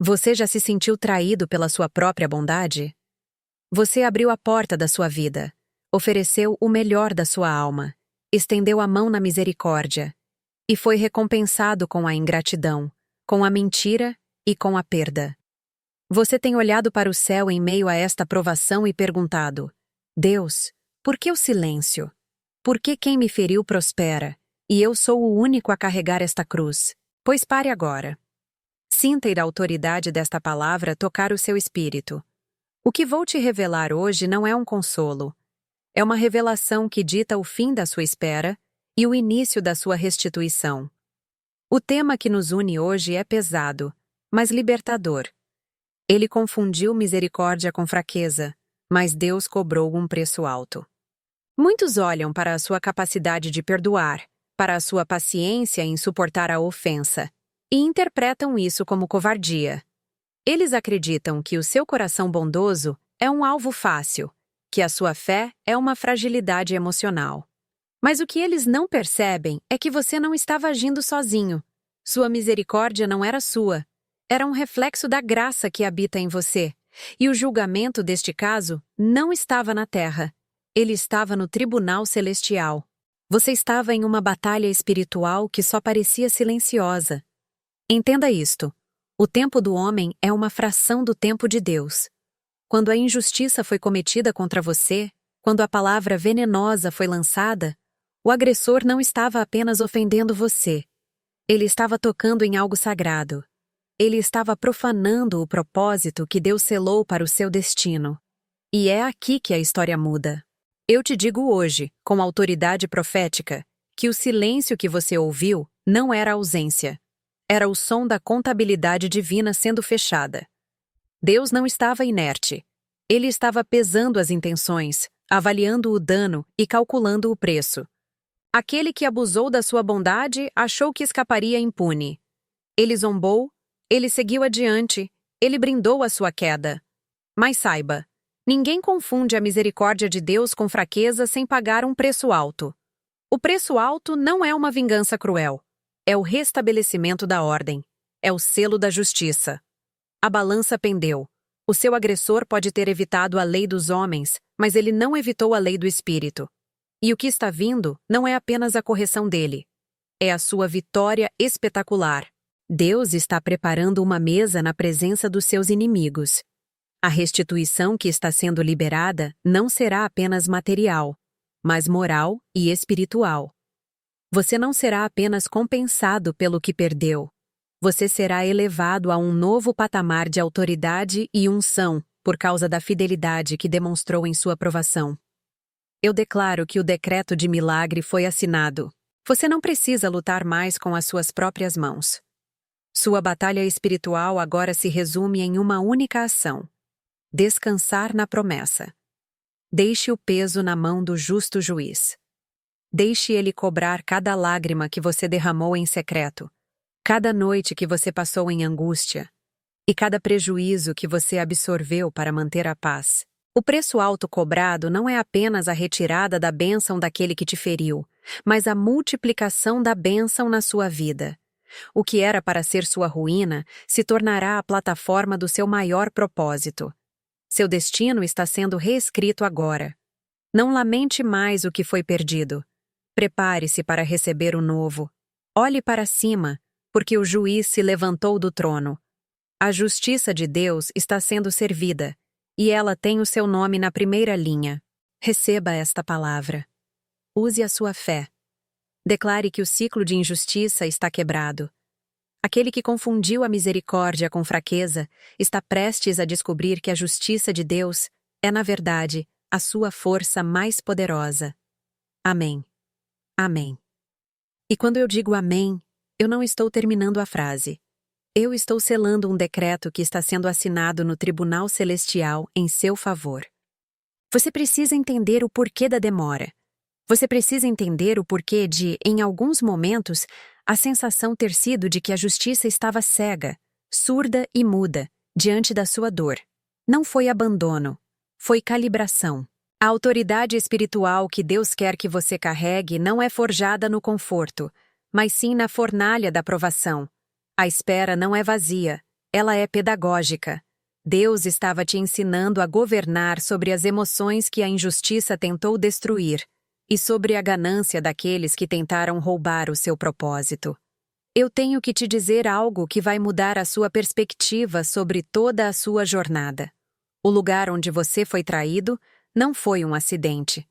Você já se sentiu traído pela sua própria bondade? Você abriu a porta da sua vida, ofereceu o melhor da sua alma, estendeu a mão na misericórdia e foi recompensado com a ingratidão, com a mentira e com a perda. Você tem olhado para o céu em meio a esta provação e perguntado: Deus, por que o silêncio? Por que quem me feriu prospera, e eu sou o único a carregar esta cruz? Pois pare agora. Sinta a autoridade desta palavra tocar o seu espírito. O que vou te revelar hoje não é um consolo. É uma revelação que dita o fim da sua espera e o início da sua restituição. O tema que nos une hoje é pesado, mas libertador. Ele confundiu misericórdia com fraqueza, mas Deus cobrou um preço alto. Muitos olham para a sua capacidade de perdoar, para a sua paciência em suportar a ofensa, e interpretam isso como covardia. Eles acreditam que o seu coração bondoso é um alvo fácil, que a sua fé é uma fragilidade emocional. Mas o que eles não percebem é que você não estava agindo sozinho. Sua misericórdia não era sua. Era um reflexo da graça que habita em você. E o julgamento deste caso não estava na terra. Ele estava no tribunal celestial. Você estava em uma batalha espiritual que só parecia silenciosa. Entenda isto. O tempo do homem é uma fração do tempo de Deus. Quando a injustiça foi cometida contra você, quando a palavra venenosa foi lançada, o agressor não estava apenas ofendendo você. Ele estava tocando em algo sagrado. Ele estava profanando o propósito que Deus selou para o seu destino. E é aqui que a história muda. Eu te digo hoje, com autoridade profética, que o silêncio que você ouviu não era ausência. Era o som da contabilidade divina sendo fechada. Deus não estava inerte. Ele estava pesando as intenções, avaliando o dano e calculando o preço. Aquele que abusou da sua bondade achou que escaparia impune. Ele zombou, ele seguiu adiante, ele brindou a sua queda. Mas saiba, ninguém confunde a misericórdia de Deus com fraqueza sem pagar um preço alto. O preço alto não é uma vingança cruel. É o restabelecimento da ordem. É o selo da justiça. A balança pendeu. O seu agressor pode ter evitado a lei dos homens, mas ele não evitou a lei do espírito. E o que está vindo não é apenas a correção dele. É a sua vitória espetacular. Deus está preparando uma mesa na presença dos seus inimigos. A restituição que está sendo liberada não será apenas material, mas moral e espiritual. Você não será apenas compensado pelo que perdeu. Você será elevado a um novo patamar de autoridade e unção por causa da fidelidade que demonstrou em sua provação. Eu declaro que o decreto de milagre foi assinado. Você não precisa lutar mais com as suas próprias mãos. Sua batalha espiritual agora se resume em uma única ação: descansar na promessa. Deixe o peso na mão do justo juiz. Deixe ele cobrar cada lágrima que você derramou em secreto, cada noite que você passou em angústia e cada prejuízo que você absorveu para manter a paz. O preço alto cobrado não é apenas a retirada da bênção daquele que te feriu, mas a multiplicação da bênção na sua vida. O que era para ser sua ruína se tornará a plataforma do seu maior propósito. Seu destino está sendo reescrito agora. Não lamente mais o que foi perdido. Prepare-se para receber o novo. Olhe para cima, porque o juiz se levantou do trono. A justiça de Deus está sendo servida, e ela tem o seu nome na primeira linha. Receba esta palavra. Use a sua fé. Declare que o ciclo de injustiça está quebrado. Aquele que confundiu a misericórdia com fraqueza está prestes a descobrir que a justiça de Deus é, na verdade, a sua força mais poderosa. Amém. Amém. E quando eu digo amém, eu não estou terminando a frase. Eu estou selando um decreto que está sendo assinado no Tribunal Celestial em seu favor. Você precisa entender o porquê da demora. Você precisa entender o porquê de, em alguns momentos, a sensação ter sido de que a justiça estava cega, surda e muda, diante da sua dor. Não foi abandono, foi calibração. A autoridade espiritual que Deus quer que você carregue não é forjada no conforto, mas sim na fornalha da provação. A espera não é vazia, ela é pedagógica. Deus estava te ensinando a governar sobre as emoções que a injustiça tentou destruir e sobre a ganância daqueles que tentaram roubar o seu propósito. Eu tenho que te dizer algo que vai mudar a sua perspectiva sobre toda a sua jornada. O lugar onde você foi traído não foi um acidente.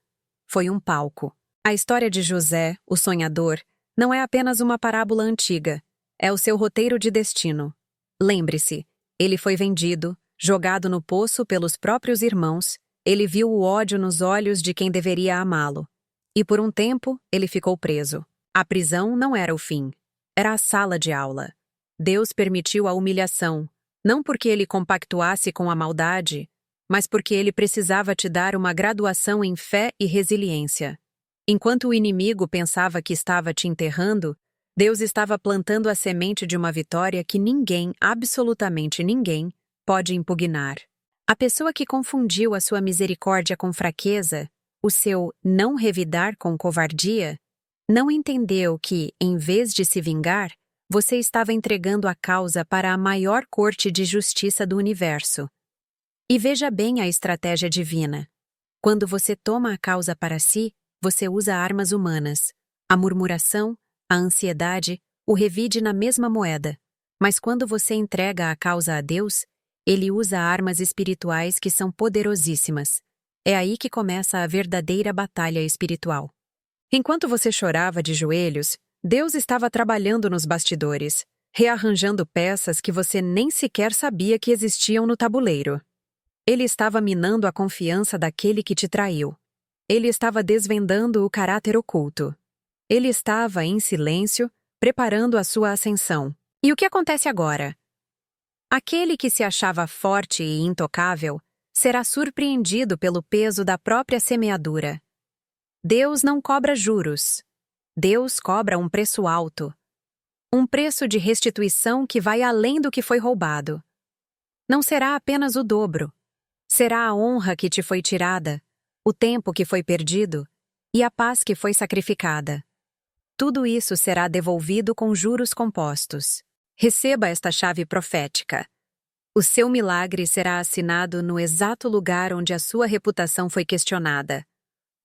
Foi um palco. A história de José, o sonhador, não é apenas uma parábola antiga. É o seu roteiro de destino. Lembre-se, ele foi vendido, jogado no poço pelos próprios irmãos, ele viu o ódio nos olhos de quem deveria amá-lo. E por um tempo, ele ficou preso. A prisão não era o fim. Era a sala de aula. Deus permitiu a humilhação, não porque ele compactuasse com a maldade, mas porque ele precisava te dar uma graduação em fé e resiliência. Enquanto o inimigo pensava que estava te enterrando, Deus estava plantando a semente de uma vitória que ninguém, absolutamente ninguém, pode impugnar. A pessoa que confundiu a sua misericórdia com fraqueza, o seu não revidar com covardia, não entendeu que, em vez de se vingar, você estava entregando a causa para a maior corte de justiça do universo. E veja bem a estratégia divina. Quando você toma a causa para si, você usa armas humanas. A murmuração, a ansiedade, o revide na mesma moeda. Mas quando você entrega a causa a Deus, Ele usa armas espirituais que são poderosíssimas. É aí que começa a verdadeira batalha espiritual. Enquanto você chorava de joelhos, Deus estava trabalhando nos bastidores, rearranjando peças que você nem sequer sabia que existiam no tabuleiro. Ele estava minando a confiança daquele que te traiu. Ele estava desvendando o caráter oculto. Ele estava, em silêncio, preparando a sua ascensão. E o que acontece agora? Aquele que se achava forte e intocável será surpreendido pelo peso da própria semeadura. Deus não cobra juros. Deus cobra um preço alto. Um preço de restituição que vai além do que foi roubado. Não será apenas o dobro. Será a honra que te foi tirada, o tempo que foi perdido e a paz que foi sacrificada. Tudo isso será devolvido com juros compostos. Receba esta chave profética. O seu milagre será assinado no exato lugar onde a sua reputação foi questionada.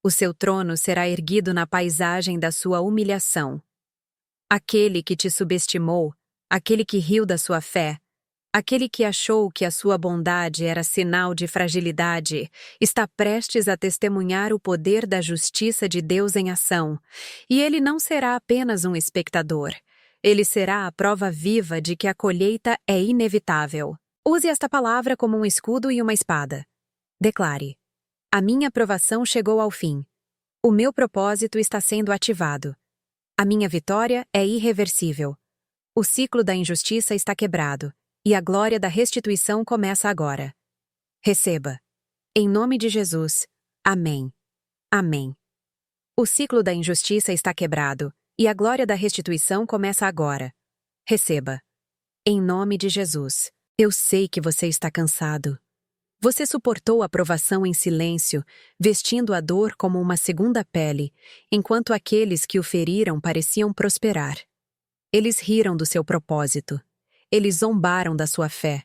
O seu trono será erguido na paisagem da sua humilhação. Aquele que te subestimou, aquele que riu da sua fé, aquele que achou que a sua bondade era sinal de fragilidade, está prestes a testemunhar o poder da justiça de Deus em ação. E ele não será apenas um espectador. Ele será a prova viva de que a colheita é inevitável. Use esta palavra como um escudo e uma espada. Declare: a minha provação chegou ao fim. O meu propósito está sendo ativado. A minha vitória é irreversível. O ciclo da injustiça está quebrado. E a glória da restituição começa agora. Receba. Em nome de Jesus. Amém. Amém. O ciclo da injustiça está quebrado, e a glória da restituição começa agora. Receba. Em nome de Jesus. Eu sei que você está cansado. Você suportou a provação em silêncio, vestindo a dor como uma segunda pele, enquanto aqueles que o feriram pareciam prosperar. Eles riram do seu propósito. Eles zombaram da sua fé.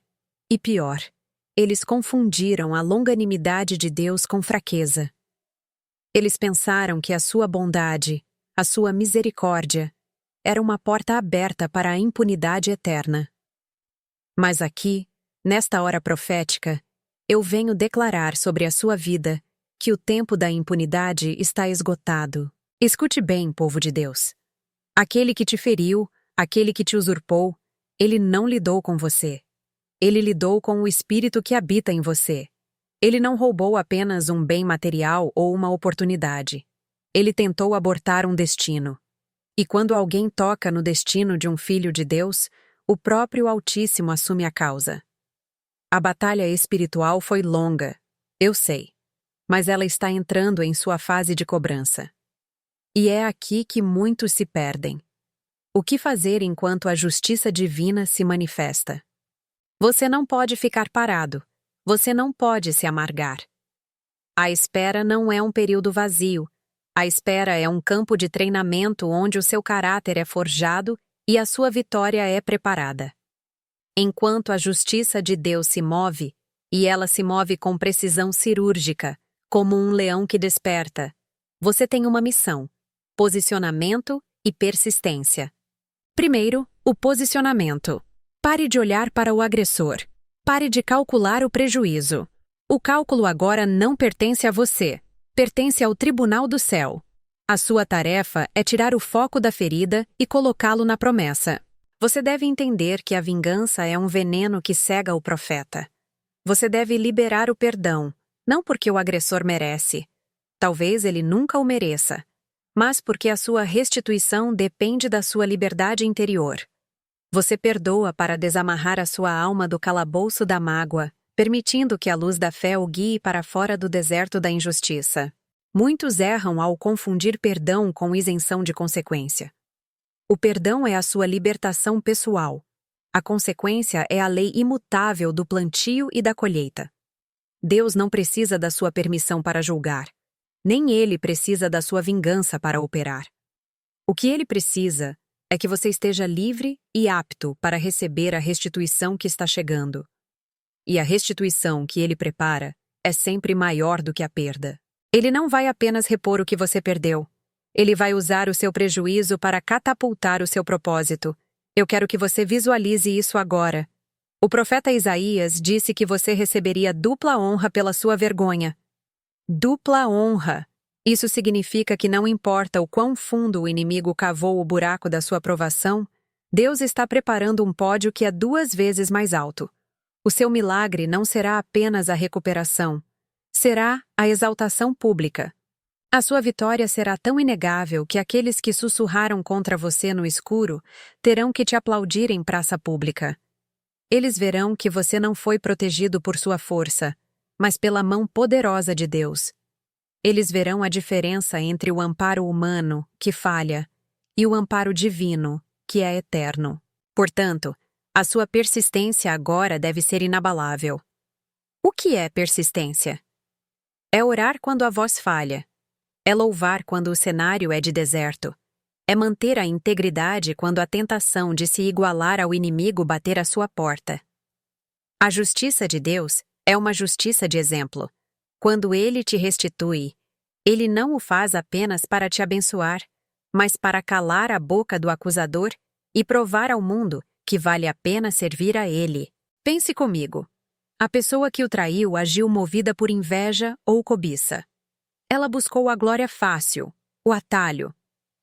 E pior, eles confundiram a longanimidade de Deus com fraqueza. Eles pensaram que a sua bondade, a sua misericórdia, era uma porta aberta para a impunidade eterna. Mas aqui, nesta hora profética, eu venho declarar sobre a sua vida que o tempo da impunidade está esgotado. Escute bem, povo de Deus. Aquele que te feriu, aquele que te usurpou, ele não lidou com você. Ele lidou com o espírito que habita em você. Ele não roubou apenas um bem material ou uma oportunidade. Ele tentou abortar um destino. E quando alguém toca no destino de um filho de Deus, o próprio Altíssimo assume a causa. A batalha espiritual foi longa, eu sei, mas ela está entrando em sua fase de cobrança. E é aqui que muitos se perdem. O que fazer enquanto a justiça divina se manifesta? Você não pode ficar parado. Você não pode se amargar. A espera não é um período vazio. A espera é um campo de treinamento onde o seu caráter é forjado e a sua vitória é preparada. Enquanto a justiça de Deus se move, e ela se move com precisão cirúrgica, como um leão que desperta, você tem uma missão: posicionamento e persistência. Primeiro, o posicionamento. Pare de olhar para o agressor. Pare de calcular o prejuízo. O cálculo agora não pertence a você. Pertence ao tribunal do céu. A sua tarefa é tirar o foco da ferida e colocá-lo na promessa. Você deve entender que a vingança é um veneno que cega o profeta. Você deve liberar o perdão, não porque o agressor merece. Talvez ele nunca o mereça, mas porque a sua restituição depende da sua liberdade interior. Você perdoa para desamarrar a sua alma do calabouço da mágoa, permitindo que a luz da fé o guie para fora do deserto da injustiça. Muitos erram ao confundir perdão com isenção de consequência. O perdão é a sua libertação pessoal. A consequência é a lei imutável do plantio e da colheita. Deus não precisa da sua permissão para julgar. Nem ele precisa da sua vingança para operar. O que ele precisa é que você esteja livre e apto para receber a restituição que está chegando. E a restituição que ele prepara é sempre maior do que a perda. Ele não vai apenas repor o que você perdeu. Ele vai usar o seu prejuízo para catapultar o seu propósito. Eu quero que você visualize isso agora. O profeta Isaías disse que você receberia dupla honra pela sua vergonha. Dupla honra. Isso significa que não importa o quão fundo o inimigo cavou o buraco da sua provação, Deus está preparando um pódio que é 2 vezes mais alto. O seu milagre não será apenas a recuperação. Será a exaltação pública. A sua vitória será tão inegável que aqueles que sussurraram contra você no escuro terão que te aplaudir em praça pública. Eles verão que você não foi protegido por sua força, mas pela mão poderosa de Deus. Eles verão a diferença entre o amparo humano, que falha, e o amparo divino, que é eterno. Portanto, a sua persistência agora deve ser inabalável. O que é persistência? É orar quando a voz falha. É louvar quando o cenário é de deserto. É manter a integridade quando a tentação de se igualar ao inimigo bater à sua porta. A justiça de Deus é uma justiça de exemplo. Quando Ele te restitui, Ele não o faz apenas para te abençoar, mas para calar a boca do acusador e provar ao mundo que vale a pena servir a Ele. Pense comigo. A pessoa que o traiu agiu movida por inveja ou cobiça. Ela buscou a glória fácil, o atalho.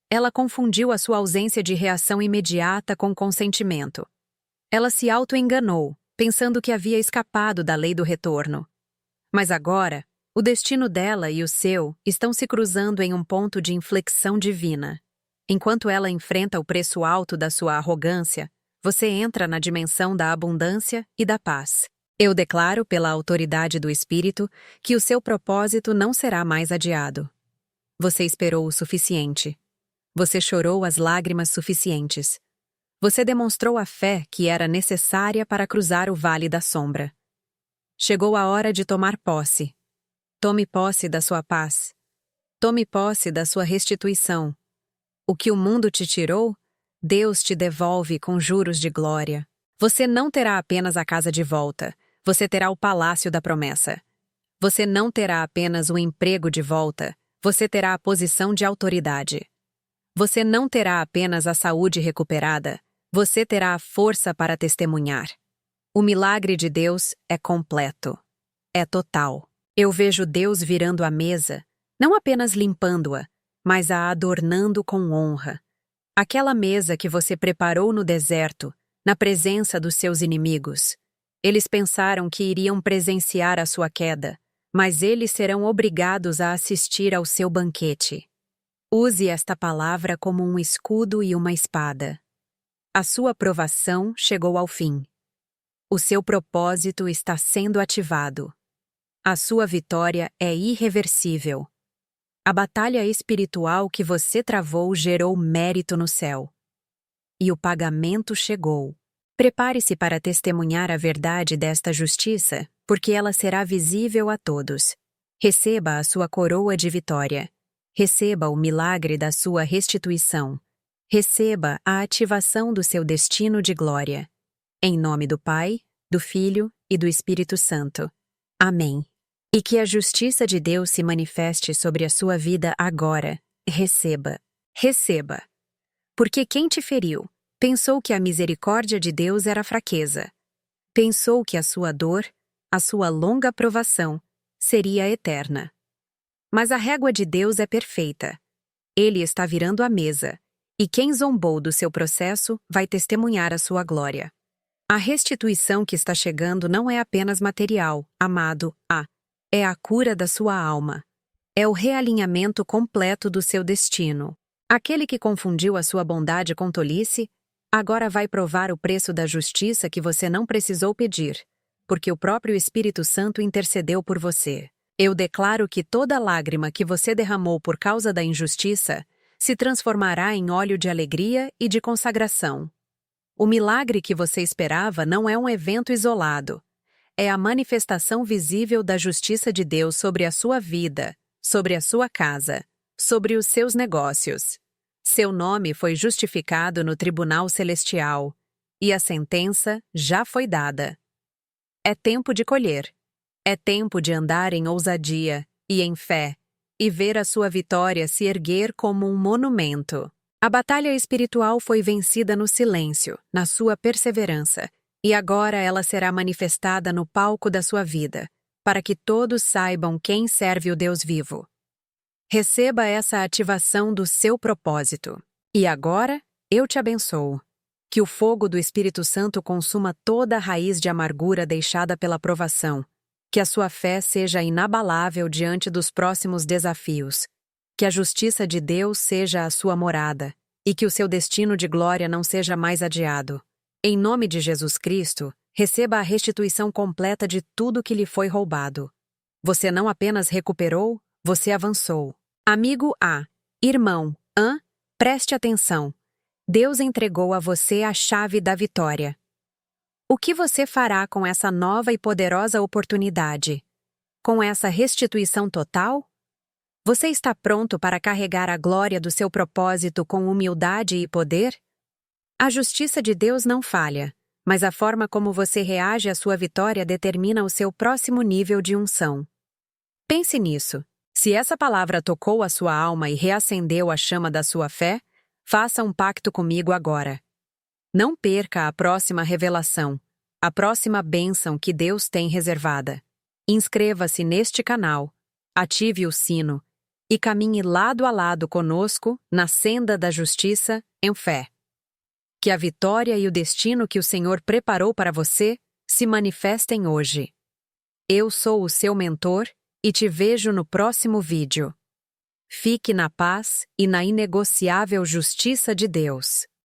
Ela confundiu a sua ausência de reação imediata com consentimento. Ela se auto-enganou, pensando que havia escapado da lei do retorno. Mas agora, o destino dela e o seu estão se cruzando em um ponto de inflexão divina. Enquanto ela enfrenta o preço alto da sua arrogância, você entra na dimensão da abundância e da paz. Eu declaro pela autoridade do Espírito que o seu propósito não será mais adiado. Você esperou o suficiente. Você chorou as lágrimas suficientes. Você demonstrou a fé que era necessária para cruzar o vale da sombra. Chegou a hora de tomar posse. Tome posse da sua paz. Tome posse da sua restituição. O que o mundo te tirou, Deus te devolve com juros de glória. Você não terá apenas a casa de volta. Você terá o palácio da promessa. Você não terá apenas o emprego de volta, você terá a posição de autoridade. Você não terá apenas a saúde recuperada, você terá a força para testemunhar. O milagre de Deus é completo. É total. Eu vejo Deus virando a mesa, não apenas limpando-a, mas a adornando com honra. Aquela mesa que você preparou no deserto, na presença dos seus inimigos. Eles pensaram que iriam presenciar a sua queda, mas eles serão obrigados a assistir ao seu banquete. Use esta palavra como um escudo e uma espada. A sua provação chegou ao fim. O seu propósito está sendo ativado. A sua vitória é irreversível. A batalha espiritual que você travou gerou mérito no céu. E o pagamento chegou. Prepare-se para testemunhar a verdade desta justiça, porque ela será visível a todos. Receba a sua coroa de vitória. Receba o milagre da sua restituição. Receba a ativação do seu destino de glória. Em nome do Pai, do Filho e do Espírito Santo. Amém. E que a justiça de Deus se manifeste sobre a sua vida agora. Receba. Receba. Porque quem te feriu pensou que a misericórdia de Deus era fraqueza. Pensou que a sua dor, a sua longa provação, seria eterna. Mas a régua de Deus é perfeita. Ele está virando a mesa, e quem zombou do seu processo vai testemunhar a sua glória. A restituição que está chegando não é apenas material, amado, é a cura da sua alma. É o realinhamento completo do seu destino. Aquele que confundiu a sua bondade com tolice, agora vai provar o preço da justiça que você não precisou pedir, porque o próprio Espírito Santo intercedeu por você. Eu declaro que toda lágrima que você derramou por causa da injustiça se transformará em óleo de alegria e de consagração. O milagre que você esperava não é um evento isolado. É a manifestação visível da justiça de Deus sobre a sua vida, sobre a sua casa, sobre os seus negócios. Seu nome foi justificado no tribunal celestial, e a sentença já foi dada. É tempo de colher. É tempo de andar em ousadia e em fé, e ver a sua vitória se erguer como um monumento. A batalha espiritual foi vencida no silêncio, na sua perseverança, e agora ela será manifestada no palco da sua vida, para que todos saibam quem serve o Deus vivo. Receba essa ativação do seu propósito. E agora, eu te abençoo. Que o fogo do Espírito Santo consuma toda a raiz de amargura deixada pela provação. Que a sua fé seja inabalável diante dos próximos desafios. Que a justiça de Deus seja a sua morada, e que o seu destino de glória não seja mais adiado. Em nome de Jesus Cristo, receba a restituição completa de tudo que lhe foi roubado. Você não apenas recuperou, você avançou. Amigo irmão, preste atenção. Deus entregou a você a chave da vitória. O que você fará com essa nova e poderosa oportunidade? Com essa restituição total? Você está pronto para carregar a glória do seu propósito com humildade e poder? A justiça de Deus não falha, mas a forma como você reage à sua vitória determina o seu próximo nível de unção. Pense nisso. Se essa palavra tocou a sua alma e reacendeu a chama da sua fé, faça um pacto comigo agora. Não perca a próxima revelação, a próxima bênção que Deus tem reservada. Inscreva-se neste canal, ative o sino e caminhe lado a lado conosco na senda da justiça em fé. Que a vitória e o destino que o Senhor preparou para você se manifestem hoje. Eu sou o seu mentor e te vejo no próximo vídeo. Fique na paz e na inegociável justiça de Deus.